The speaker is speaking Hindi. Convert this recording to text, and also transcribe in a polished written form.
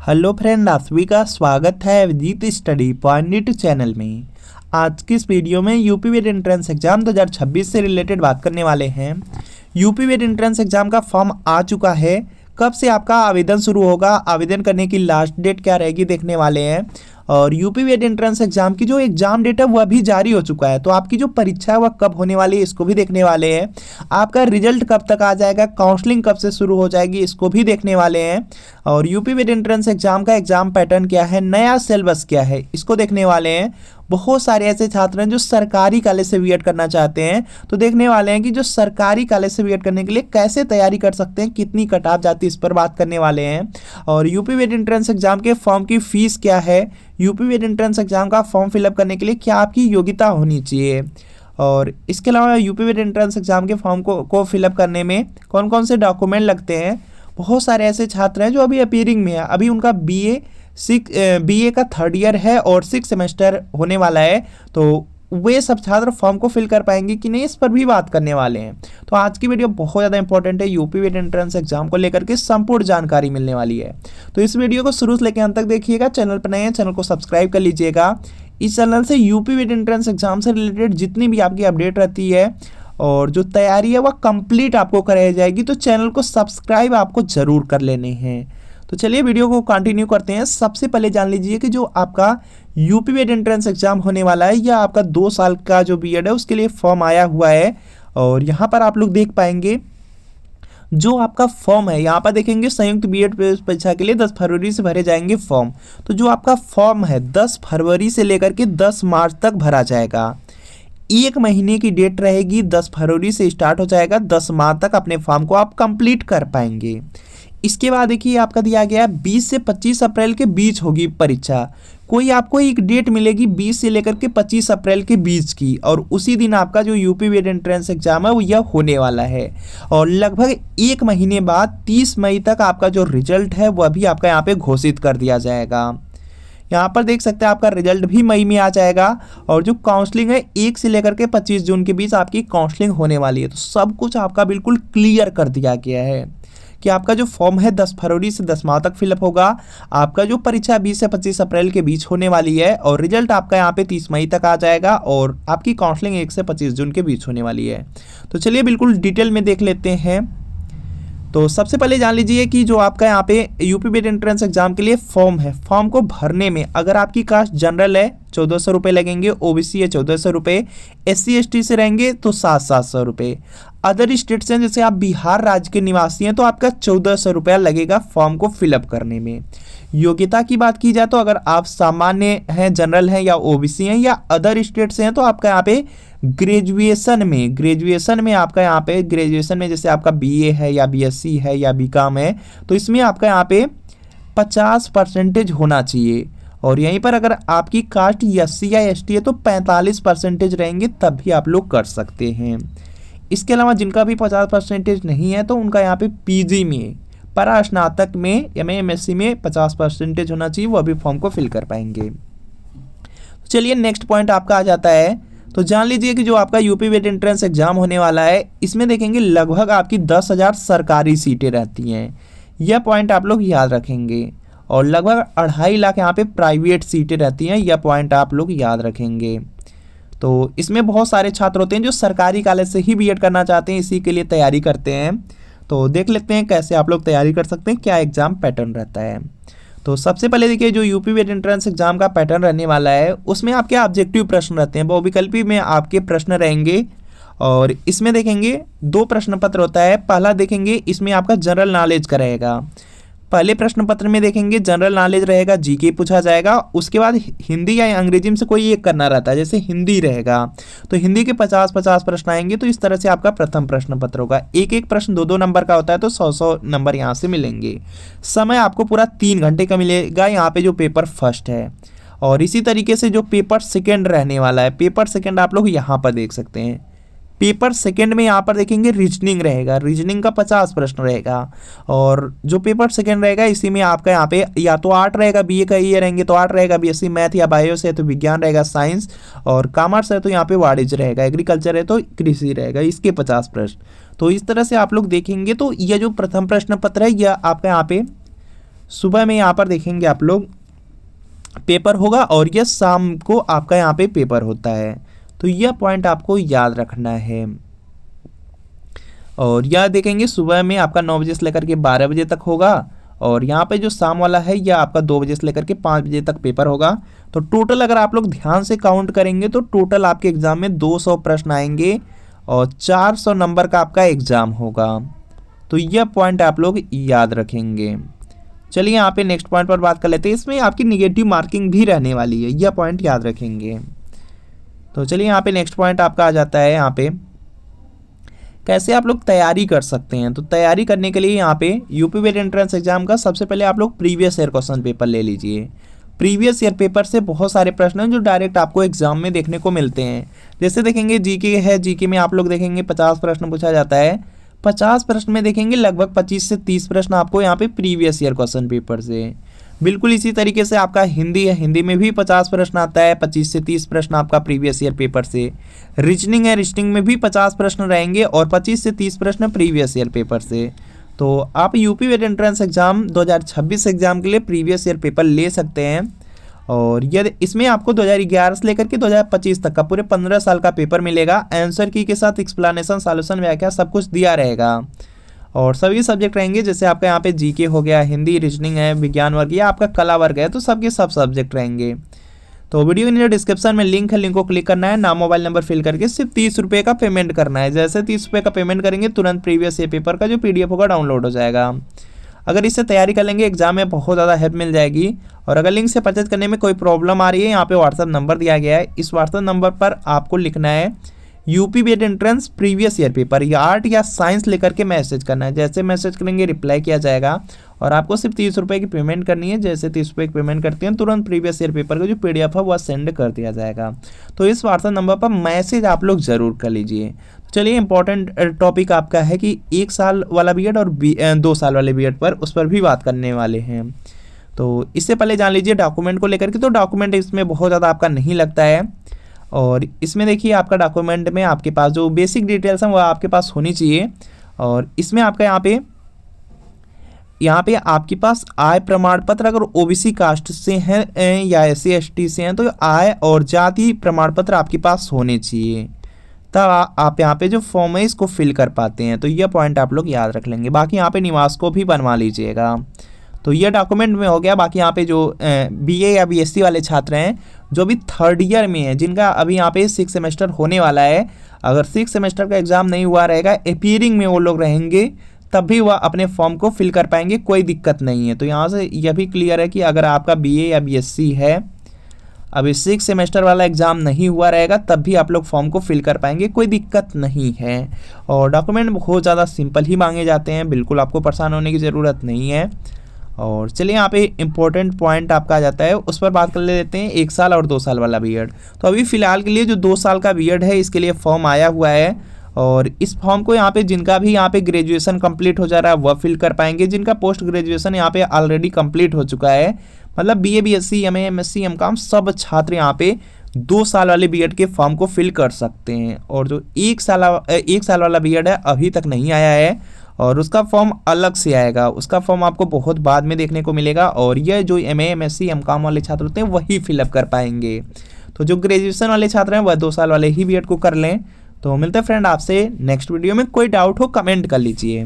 हेलो फ्रेंड, आप सभी का स्वागत है अभिजीत स्टडी पॉइंट चैनल में। आज की इस वीडियो में यूपी वेट एंट्रेंस एग्जाम 2026 से रिलेटेड बात करने वाले हैं। यूपी वेट एंट्रेंस एग्जाम का फॉर्म आ चुका है। कब से आपका आवेदन शुरू होगा, आवेदन करने की लास्ट डेट क्या रहेगी, देखने वाले हैं। और यूपी वेट एंट्रेंस एग्जाम की जो एग्जाम डेट है वह भी जारी हो चुका है, तो आपकी जो परीक्षा है वह कब होने वाली है इसको भी देखने वाले हैं। आपका रिजल्ट कब तक आ जाएगा, काउंसलिंग कब से शुरू हो जाएगी इसको भी देखने वाले हैं। और यूपी वेट एंट्रेंस एग्जाम का एग्जाम पैटर्न क्या है, नया सिलेबस क्या है, इसको देखने वाले हैं। बहुत सारे ऐसे छात्र हैं जो सरकारी कॉलेज से बीएड करना चाहते हैं, तो देखने वाले हैं कि जो सरकारी कॉलेज से बीएड करने के लिए कैसे तैयारी कर सकते हैं, कितनी कट ऑफ जाती है, इस पर बात करने वाले हैं। और यूपी वेट एंट्रेंस एग्जाम के फॉर्म की फीस क्या है, यूपी वेट एंट्रेंस एग्जाम का फॉर्म फिलअप करने के लिए क्या आपकी योग्यता होनी चाहिए, और इसके अलावा यूपी वेट एंट्रेंस एग्जाम के फॉर्म को फिलअप करने में कौन कौन से डॉक्यूमेंट लगते हैं। बहुत सारे ऐसे छात्र हैं जो अभी अपीयरिंग में है, अभी उनका बीए का थर्ड ईयर है और 6 सेमेस्टर होने वाला है, तो वे सब छात्र फॉर्म को फिल कर पाएंगे कि नहीं, इस पर भी बात करने वाले हैं। तो आज की वीडियो बहुत ज़्यादा इंपॉर्टेंट है, यूपी वेट एंट्रेंस एग्जाम को लेकर के संपूर्ण जानकारी मिलने वाली है। तो इस वीडियो को शुरू से लेकर अंत तक देखिएगा। चैनल पर नए हैं, चैनल को सब्सक्राइब कर लीजिएगा। इस चैनल से यूपी वेट एंट्रेंस एग्जाम से रिलेटेड जितनी भी आपकी अपडेट रहती है और जो तैयारी है वह कंप्लीट आपको कराई जाएगी, तो चैनल को सब्सक्राइब आपको जरूर कर लेने हैं। तो चलिए वीडियो को कंटिन्यू करते हैं। सबसे पहले जान लीजिए कि जो आपका यूपी वेट एंट्रेंस एग्जाम होने वाला है, या आपका 2 साल का जो बीएड है उसके लिए फॉर्म आया हुआ है। और यहाँ पर आप लोग देख पाएंगे जो आपका फॉर्म है, यहाँ पर देखेंगे संयुक्त बीएड परीक्षा के लिए 10 फरवरी से भरे जाएंगे फॉर्म। तो जो आपका फॉर्म है 10 फरवरी से लेकर के 10 मार्च तक भरा जाएगा। 1 महीने की डेट रहेगी, 10 फरवरी से स्टार्ट हो जाएगा, 10 मार्च तक अपने फॉर्म को आप कंप्लीट कर पाएंगे। इसके बाद देखिए आपका दिया गया है 20 से 25 अप्रैल के बीच होगी परीक्षा। कोई आपको एक डेट मिलेगी 20 से लेकर के 25 अप्रैल के बीच की, और उसी दिन आपका जो यूपी वेट एंट्रेंस एग्जाम है वो यह होने वाला है। और लगभग 1 महीने बाद 30 मई तक आपका जो रिजल्ट है वह भी आपका यहाँ पे घोषित कर दिया जाएगा। यहाँ पर देख सकते हैं आपका रिजल्ट भी मई में आ जाएगा। और जो काउंसलिंग है 1 से लेकर के 25 जून के बीच आपकी काउंसलिंग होने वाली है। तो सब कुछ आपका बिल्कुल क्लियर कर दिया गया है कि आपका जो फॉर्म है 10 फरवरी से 10 मार्च तक फिलअप होगा। आपका जो परीक्षा 20 से 25 अप्रैल के बीच होने वाली है, और रिजल्ट आपका यहाँ पे 30 मई तक आ जाएगा, और आपकी काउंसलिंग 1 से 25 जून के बीच होने वाली है। तो चलिए बिल्कुल डिटेल में देख लेते हैं। तो सबसे पहले जान लीजिए कि जो आपका यहाँ पे यूपी वेट एंट्रेंस एग्जाम के लिए फॉर्म है, फॉर्म को भरने में अगर आपकी कास्ट जनरल है 1400 रुपये लगेंगे, ओबीसी है 1400 रुपये, SC ST से रहेंगे तो 700 रुपये, अदर स्टेट्स हैं जैसे आप बिहार राज्य के निवासी हैं तो आपका 1400 रुपया लगेगा फॉर्म को फिलअप करने में। योग्यता की बात की जाए तो अगर आप सामान्य हैं, जनरल हैं, या ओबीसी हैं, या अदर स्टेट से हैं तो आपका यहाँ पे ग्रेजुएशन में आपका यहाँ पे ग्रेजुएशन में जैसे आपका बीए है या बीएससी है या बीकॉम है, तो इसमें आपका यहाँ पे 50% होना चाहिए। और यहीं पर अगर आपकी कास्ट SC या ST है तो 45% रहेंगे, तब भी आप लोग कर सकते हैं। इसके अलावा जिनका भी 50% नहीं है तो उनका यहाँ पे PG में, परा स्नातक में, MA MSc में 50% होना चाहिए, वो अभी फॉर्म को फिल कर पाएंगे। चलिए नेक्स्ट पॉइंट आपका आ जाता है। तो जान लीजिए कि जो आपका यूपी वेट एंट्रेंस एग्जाम होने वाला है, इसमें देखेंगे लगभग आपकी 10,000 सरकारी सीटें रहती हैं, यह पॉइंट आप लोग याद रखेंगे। और लगभग 2.5 लाख यहाँ पे प्राइवेट सीटें रहती हैं, यह पॉइंट आप लोग याद रखेंगे। तो इसमें बहुत सारे छात्र होते हैं जो सरकारी कॉलेज से ही बीएड करना चाहते हैं, इसी के लिए तैयारी करते हैं। तो देख लेते हैं कैसे आप लोग तैयारी कर सकते हैं, क्या एग्जाम पैटर्न रहता है। तो सबसे पहले देखिए जो यूपी वेट एंट्रेंस एग्जाम का पैटर्न रहने वाला है, उसमें आपके ऑब्जेक्टिव प्रश्न रहते हैं, बहुविकल्पी में आपके प्रश्न रहेंगे। और इसमें देखेंगे 2 प्रश्न पत्र होता है। पहला देखेंगे इसमें आपका जनरल नॉलेज का रहेगा। पहले प्रश्न पत्र में देखेंगे जनरल नॉलेज रहेगा, जीके पूछा जाएगा। उसके बाद हिंदी या अंग्रेजी में से कोई एक करना रहता है, जैसे हिंदी रहेगा तो हिंदी के 50-50 प्रश्न आएंगे। तो इस तरह से आपका प्रथम प्रश्न पत्र होगा। एक प्रश्न 2-2 नंबर का होता है, तो 100-100 नंबर यहाँ से मिलेंगे। समय आपको पूरा 3 घंटे का मिलेगा यहाँ पे जो पेपर फर्स्ट है। और इसी तरीके से जो पेपर सेकेंड रहने वाला है, पेपर सेकेंड आप लोग यहाँ पर देख सकते हैं। पेपर सेकंड में यहाँ पर देखेंगे रीजनिंग रहेगा, रीजनिंग का 50 प्रश्न रहेगा। और जो पेपर सेकंड रहेगा इसी में आपका यहाँ पे या तो 8 रहेगा, बीए का ये रहेंगे तो 8 रहेगा, बीएससी मैथ या बायो से है तो विज्ञान रहेगा, साइंस और कॉमर्स है तो यहाँ पे वाणिज्य रहेगा, एग्रीकल्चर है तो कृषि रहेगा, इसके 50 प्रश्न। तो इस तरह से आप लोग देखेंगे। तो यह जो प्रथम प्रश्न पत्र है यह आपका यहाँ पे सुबह में यहाँ पर देखेंगे आप लोग पेपर होगा और यह शाम को आपका यहाँ पे पेपर होता है। तो यह पॉइंट आपको याद रखना है। और यह देखेंगे सुबह में आपका 9 बजे से लेकर के 12 बजे तक होगा और यहाँ पे जो शाम वाला है यह आपका 2 बजे से लेकर के 5 बजे तक पेपर होगा। तो टोटल अगर आप लोग ध्यान से काउंट करेंगे तो टोटल आपके एग्जाम में 200 प्रश्न आएंगे और 400 नंबर का आपका एग्जाम होगा। तो यह पॉइंट आप लोग याद रखेंगे। चलिए यहाँ पे नेक्स्ट पॉइंट पर बात कर लेते हैं। इसमें आपकी निगेटिव मार्किंग भी रहने वाली है, यह पॉइंट याद रखेंगे। तो चलिए यहाँ पे नेक्स्ट पॉइंट आपका आ जाता है यहाँ पे कैसे आप लोग तैयारी कर सकते हैं। तो तैयारी करने के लिए यहाँ पे यूपी वेट एंट्रेंस एग्जाम का सबसे पहले आप लोग प्रीवियस ईयर क्वेश्चन पेपर ले लीजिए। प्रीवियस ईयर पेपर से बहुत सारे प्रश्न हैं जो डायरेक्ट आपको एग्जाम में देखने को मिलते हैं। जैसे देखेंगे जीके है, जीके में आप लोग देखेंगे 50 प्रश्न पूछा जाता है। 50 प्रश्न में देखेंगे लगभग 25 से 30 प्रश्न आपको यहाँ पे प्रीवियस ईयर क्वेश्चन पेपर से। बिल्कुल इसी तरीके से आपका हिंदी है, हिंदी में भी 50 प्रश्न आता है, 25 से 30 प्रश्न आपका प्रीवियस ईयर पेपर से। रीजनिंग है, रीजनिंग में भी 50 प्रश्न रहेंगे और 25 से 30 प्रश्न प्रीवियस ईयर पेपर से। तो आप यूपी वेट एंट्रेंस एग्जाम 2026 एग्जाम के लिए प्रीवियस ईयर पेपर ले सकते हैं। और यह इसमें आपको 2011 से लेकर के 2025 तक का पूरे 15 साल का पेपर मिलेगा। आंसर की के साथ एक्सप्लेनेशन, सॉल्यूशन, व्याख्या सब कुछ दिया रहेगा और सभी सब्जेक्ट रहेंगे। जैसे आपका यहाँ पे जीके हो गया, हिंदी, रीजनिंग है, विज्ञान वर्ग या आपका कला वर्ग है, तो सबके सब सब्जेक्ट रहेंगे। तो वीडियो के डिस्क्रिप्शन में लिंक है, लिंक को क्लिक करना है, नाम मोबाइल नंबर फिल करके सिर्फ 30 रुपये का पेमेंट करना है। जैसे 30 रुपये का पेमेंट करेंगे तुरंत प्रीवियस ईयर पेपर का जो PDF होगा डाउनलोड हो जाएगा। अगर इससे तैयारी कर लेंगे एग्जाम में बहुत ज़्यादा हेल्प मिल जाएगी। और अगर लिंक से परचेज करने में कोई प्रॉब्लम आ रही है, यहाँ पे व्हाट्सअप नंबर दिया गया है। इस व्हाट्सअप नंबर पर आपको लिखना है यूपी वेट एंट्रेंस प्रीवियस ईयर पेपर या आर्ट या साइंस लेकर के मैसेज करना है। जैसे मैसेज करेंगे रिप्लाई किया जाएगा और आपको सिर्फ 30 रुपये की पेमेंट करनी है। जैसे 30 रुपये की पेमेंट करते हैं तुरंत प्रीवियस ईयर पेपर का जो PDF है वह सेंड कर दिया जाएगा। तो इस व्हाट्सएप नंबर पर मैसेज आप लोग ज़रूर कर लीजिए। चलिए इंपॉर्टेंट टॉपिक आपका है कि 1 साल वाला B.Ed और 2 साल वाले B.Ed पर उस पर भी बात करने वाले हैं। तो इससे पहले जान लीजिए डॉक्यूमेंट को लेकर के। तो डॉक्यूमेंट इसमें बहुत ज़्यादा आपका नहीं लगता है और इसमें देखिए आपका डॉक्यूमेंट में आपके पास जो बेसिक डिटेल्स हैं वो आपके पास होनी चाहिए। और इसमें आपका यहाँ पे आपके पास आय प्रमाण पत्र अगर OBC कास्ट से हैं या SC/ST से हैं तो आय और जाति प्रमाण पत्र आपके पास होने चाहिए, तब आप यहाँ पे जो फॉर्म है इसको फिल कर पाते हैं। तो यह पॉइंट आप लोग याद रख लेंगे। बाकी यहाँ पे निवास को भी बनवा लीजिएगा। तो ये डॉक्यूमेंट में हो गया। बाकी यहाँ पे जो BA या BSc वाले छात्र हैं जो अभी 3rd ईयर में है, जिनका अभी यहाँ पे 6 सेमेस्टर होने वाला है, अगर 6 सेमेस्टर का एग्जाम नहीं हुआ रहेगा, अपीयरिंग में वो लोग रहेंगे, तब भी वह अपने फॉर्म को फिल कर पाएंगे, कोई दिक्कत नहीं है। तो यहाँ से यह भी क्लियर है कि अगर आपका BA या BSc है, अभी 6 सेमेस्टर वाला एग्जाम नहीं हुआ रहेगा, तब भी आप लोग फॉर्म को फिल कर पाएंगे, कोई दिक्कत नहीं है। और डॉक्यूमेंट बहुत ज़्यादा सिंपल ही मांगे जाते हैं, बिल्कुल आपको परेशान होने की ज़रूरत नहीं है। और चलिए यहाँ पे इम्पोर्टेंट पॉइंट आपका आ जाता है, उस पर बात कर लेते हैं 1 साल और 2 साल वाला B.Ed। तो अभी फ़िलहाल के लिए जो 2 साल का B.Ed है इसके लिए फॉर्म आया हुआ है और इस फॉर्म को यहाँ पे जिनका भी यहाँ पे ग्रेजुएशन कंप्लीट हो जा रहा है वह फिल कर पाएंगे। जिनका पोस्ट ग्रेजुएशन यहाँ पे ऑलरेडी कंप्लीट हो चुका है, मतलब BA BSc MA MSc MCOM सब छात्र यहाँ पे 2 साल वाले B.Ed के फॉर्म को फिल कर सकते हैं। और जो 1 साल वाला B.Ed है अभी तक नहीं आया है और उसका फॉर्म अलग से आएगा, उसका फॉर्म आपको बहुत बाद में देखने को मिलेगा। और यह जो MA MSc MCOM वाले छात्र होते हैं वही फिलअप कर पाएंगे। तो जो ग्रेजुएशन वाले छात्र हैं वह 2 साल वाले ही B.Ed को कर लें। तो मिलते हैं फ्रेंड आपसे नेक्स्ट वीडियो में। कोई डाउट हो कमेंट कर लीजिए।